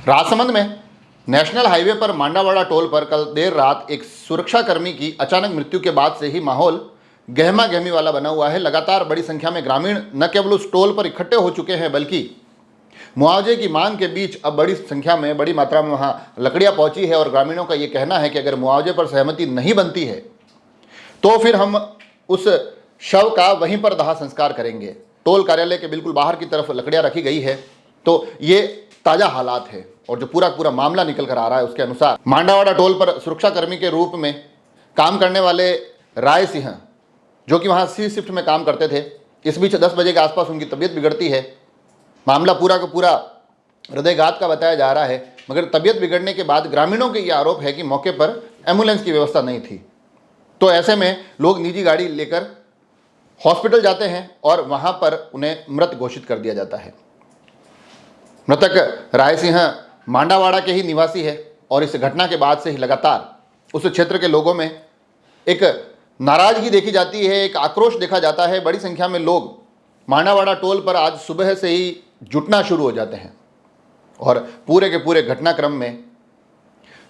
राजसमंद में national highway पर मांडावाड़ा toll पर कल देर रात एक सुरक्षाकर्मी की अचानक मृत्यु के बाद से ही माहौल गहमा गहमी वाला बना हुआ है। लगातार बड़ी संख्या में ग्रामीण न केवल उस टोल पर इकट्ठे हो चुके हैं बल्कि मुआवजे की मांग के बीच अब बड़ी संख्या में बड़ी मात्रा में वहां लकड़ियां पहुंची है और ग्रामीणों का ये कहना है कि अगर मुआवजे पर सहमति नहीं बनती है तो फिर हम उस शव का वहीं पर दाह संस्कार करेंगे। टोल कार्यालय के बिल्कुल बाहर की तरफ लकड़ियां रखी गई है। तो ये ताज़ा हालात है और जो पूरा मामला निकल कर आ रहा है उसके अनुसार मांडावाड़ा टोल पर सुरक्षाकर्मी के रूप में काम करने वाले राय सिंह, जो कि वहाँ सी शिफ्ट में काम करते थे, इस बीच 10 बजे के आसपास उनकी तबीयत बिगड़ती है। मामला पूरा का पूरा हृदयघात का बताया जा रहा है, मगर तबीयत बिगड़ने के बाद ग्रामीणों के ये आरोप है कि मौके पर एम्बुलेंस की व्यवस्था नहीं थी। तो ऐसे में लोग निजी गाड़ी लेकर हॉस्पिटल जाते हैं और वहाँ पर उन्हें मृत घोषित कर दिया जाता है। मृतक राय सिंह मांडावाड़ा के ही निवासी है और इस घटना के बाद से ही लगातार उस क्षेत्र के लोगों में एक नाराजगी देखी जाती है, एक आक्रोश देखा जाता है। बड़ी संख्या में लोग मांडावाड़ा टोल पर आज सुबह से ही जुटना शुरू हो जाते हैं और पूरे के पूरे घटनाक्रम में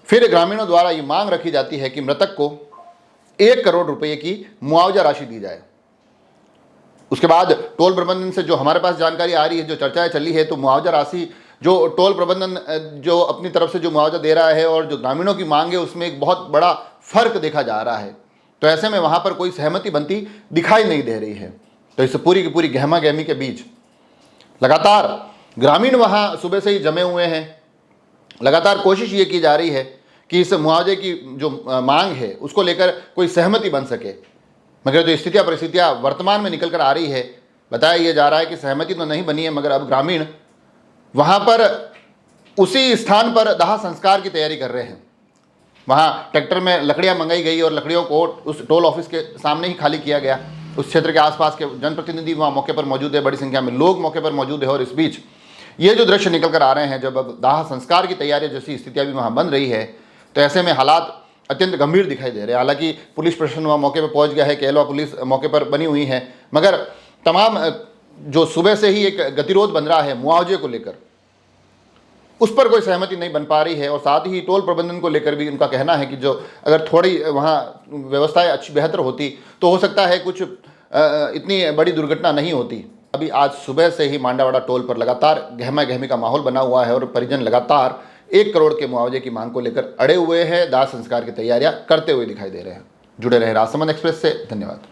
फिर ग्रामीणों द्वारा ये मांग रखी जाती है कि मृतक को 1 करोड़ रुपए की मुआवजा राशि दी जाए। उसके बाद टोल प्रबंधन से जो हमारे पास जानकारी आ रही है, जो चर्चाएं चली है, तो मुआवजा राशि जो टोल प्रबंधन जो अपनी तरफ से जो मुआवजा दे रहा है और जो ग्रामीणों की मांग है उसमें एक बहुत बड़ा फर्क देखा जा रहा है। तो ऐसे में वहां पर कोई सहमति बनती दिखाई नहीं दे रही है। तो इस पूरी की पूरी गहमा गहमी के बीच लगातार ग्रामीण वहां सुबह से ही जमे हुए हैं। लगातार कोशिश ये की जा रही है कि इस मुआवजे की जो मांग है उसको लेकर कोई सहमति बन सके, मगर जो स्थितियाँ परिस्थितियाँ वर्तमान में निकल कर आ रही है, बताया यह जा रहा है कि सहमति तो नहीं बनी है, मगर अब ग्रामीण वहाँ पर उसी स्थान पर दाह संस्कार की तैयारी कर रहे हैं। वहाँ ट्रैक्टर में लकड़ियाँ मंगाई गई और लकड़ियों को उस टोल ऑफिस के सामने ही खाली किया गया। उस क्षेत्र के आसपास के जनप्रतिनिधि वहाँ मौके पर मौजूद है, बड़ी संख्या में लोग मौके पर मौजूद है और इस बीच ये जो दृश्य निकल कर आ रहे हैं, जब अब दाह संस्कार की तैयारी जैसी स्थितियाँ भी वहाँ बन रही है, तो ऐसे में हालात अत्यंत गंभीर दिखाई दे रहे हैं। हालांकि पुलिस प्रशासन वहाँ मौके पर पहुँच गया है, केलवा पुलिस मौके पर बनी हुई है, मगर तमाम जो सुबह से ही एक गतिरोध बन रहा है मुआवजे को लेकर, उस पर कोई सहमति नहीं बन पा रही है। और साथ ही टोल प्रबंधन को लेकर भी उनका कहना है कि जो अगर थोड़ी वहाँ व्यवस्थाएं अच्छी बेहतर होती तो हो सकता है कुछ इतनी बड़ी दुर्घटना नहीं होती। अभी आज सुबह से ही मांडावाड़ा टोल पर लगातार गहमा गहमी का माहौल बना हुआ है और परिजन लगातार 1 करोड़ के मुआवजे की मांग को लेकर अड़े हुए हैं, दाह संस्कार की तैयारियां करते हुए दिखाई दे रहे हैं। जुड़े रहे राजसमंद एक्सप्रेस से, धन्यवाद।